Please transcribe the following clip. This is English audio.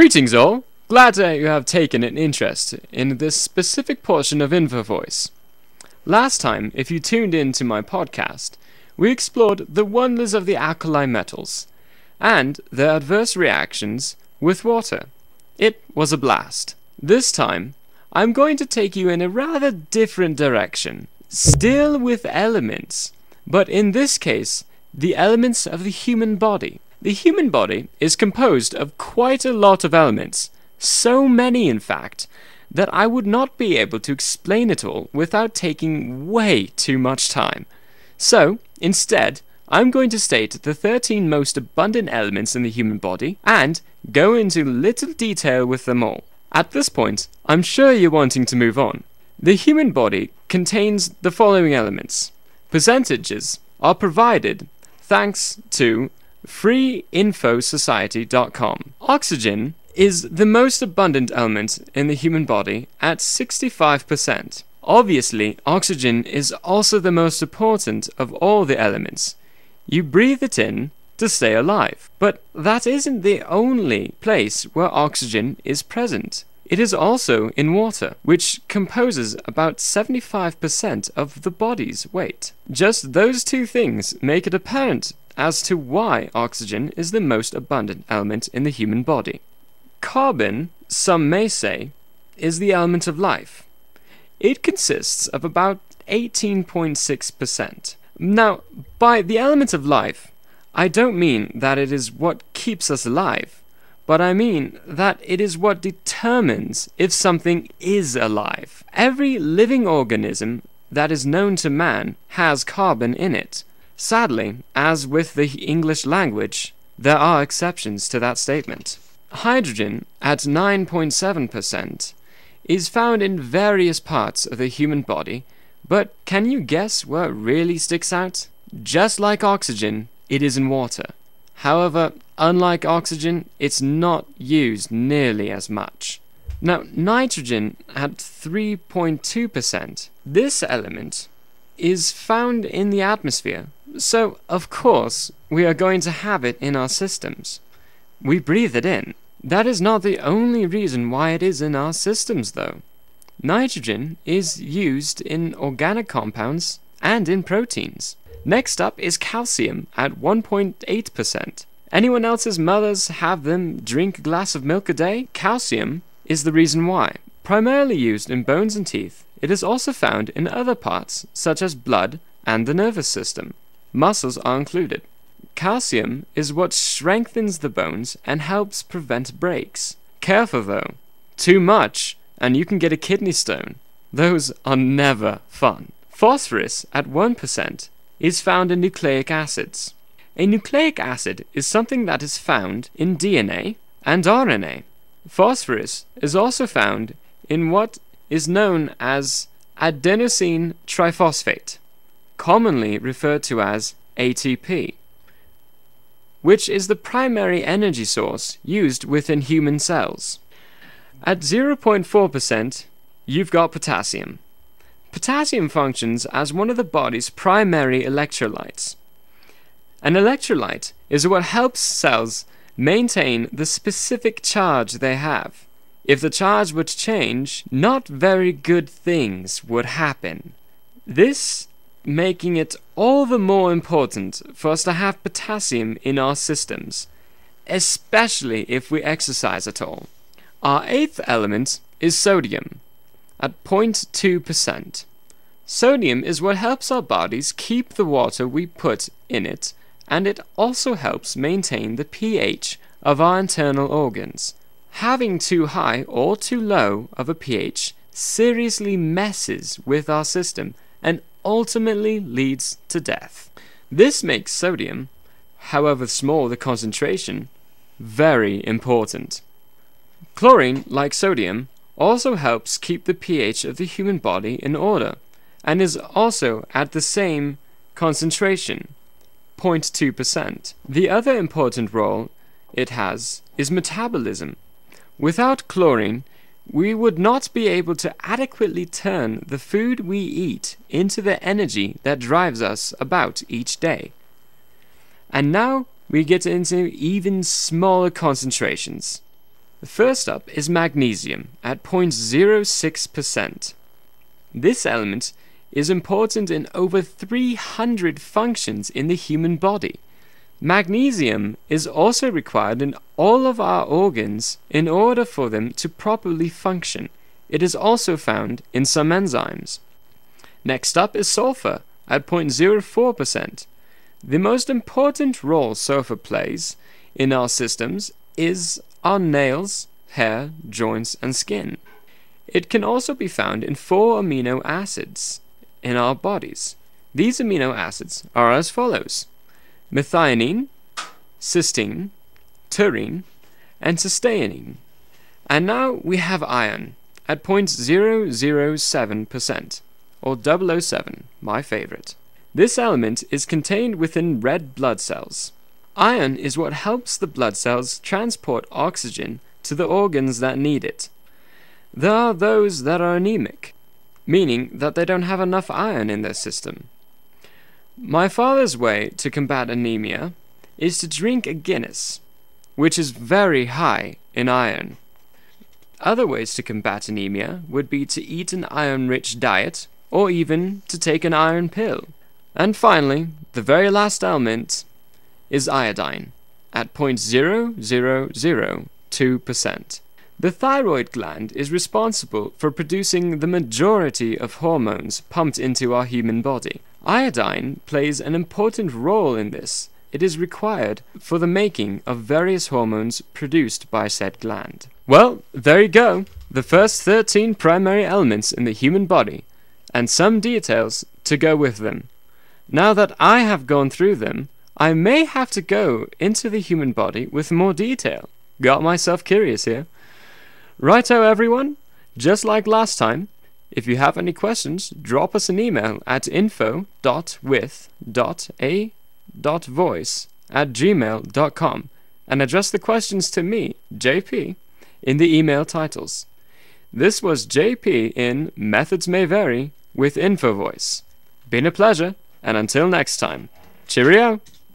Greetings all! Glad that you have taken an interest in this specific portion of InfoVoice. Last time, if you tuned in to my podcast, we explored the wonders of the alkali metals and their adverse reactions with water. It was a blast. This time, I'm going to take you in a rather different direction, still with elements, but in this case, the elements of the human body. The human body is composed of quite a lot of elements, so many in fact, that I would not be able to explain it all without taking way too much time. So, instead, I'm going to state the 13 most abundant elements in the human body and go into little detail with them all. At this point, I'm sure you're wanting to move on. The human body contains the following elements. Percentages are provided thanks to freeinfosociety.com. Oxygen is the most abundant element in the human body at 65%. Obviously, oxygen is also the most important of all the elements. You breathe it in to stay alive. But that isn't the only place where oxygen is present. It is also in water, which composes about 75% of the body's weight. Just those two things make it apparent as to why oxygen is the most abundant element in the human body. Carbon, some may say, is the element of life. It consists of about 18.6%. Now, by the element of life, I don't mean that it is what keeps us alive, but I mean that it is what determines if something is alive. Every living organism that is known to man has carbon in it. Sadly, as with the English language, there are exceptions to that statement. Hydrogen, at 9.7%, is found in various parts of the human body, but can you guess where it really sticks out? Just like oxygen, it is in water. However, unlike oxygen, it's not used nearly as much. Now, nitrogen at 3.2%. This element is found in the atmosphere, so of course we are going to have it in our systems. We breathe it in. That is not the only reason why it is in our systems, though. Nitrogen is used in organic compounds and in proteins. Next up is calcium at 1.8%. Anyone else's mothers have them drink a glass of milk a day? Calcium is the reason why. Primarily used in bones and teeth, it is also found in other parts, such as blood and the nervous system. Muscles are included. Calcium is what strengthens the bones and helps prevent breaks. Careful though, too much and you can get a kidney stone. Those are never fun. Phosphorus at 1% is found in nucleic acids. A nucleic acid is something that is found in DNA and RNA. Phosphorus is also found in what is known as adenosine triphosphate, commonly referred to as ATP, which is the primary energy source used within human cells. At 0.4%, you've got potassium. Potassium functions as one of the body's primary electrolytes. An electrolyte is what helps cells maintain the specific charge they have. If the charge would change, not very good things would happen. This making it all the more important for us to have potassium in our systems, especially if we exercise at all. Our eighth element is sodium, at 0.2%. Sodium is what helps our bodies keep the water we put in it, and it also helps maintain the pH of our internal organs. Having too high or too low of a pH seriously messes with our system and ultimately leads to death. This makes sodium, however small the concentration, very important. Chlorine, like sodium, also helps keep the pH of the human body in order, and is also at the same concentration, 0.2%. The other important role it has is metabolism. Without chlorine, we would not be able to adequately turn the food we eat into the energy that drives us about each day. And now we get into even smaller concentrations. The first up is magnesium at 0.06%. This element is important in over 300 functions in the human body. Magnesium is also required in all of our organs in order for them to properly function. It is also found in some enzymes. Next up is sulfur at 0.04%. The most important role sulfur plays in our systems is our nails, hair, joints, and skin. It can also be found in 4 amino acids in our bodies. These amino acids are as follows: methionine, cysteine, taurine, and cysteine. And now we have iron at 0.007%, or 007, my favorite. This element is contained within red blood cells. Iron is what helps the blood cells transport oxygen to the organs that need it. There are those that are anemic, meaning that they don't have enough iron in their system. My father's way to combat anemia is to drink a Guinness, which is very high in iron. Other ways to combat anemia would be to eat an iron-rich diet, or even to take an iron pill. And finally, the very last element is iodine, at 0.0002%. The thyroid gland is responsible for producing the majority of hormones pumped into our human body. Iodine plays an important role in this. It is required for the making of various hormones produced by said gland. Well, there you go. The first 13 primary elements in the human body, and some details to go with them. Now that I have gone through them, I may have to go into the human body with more detail. Got myself curious here. Righto everyone, just like last time, if you have any questions, drop us an email at info.with.a.voice@gmail.com and address the questions to me, JP, in the email titles. This was JP in Methods May Vary with InfoVoice. Been a pleasure, and until next time, cheerio!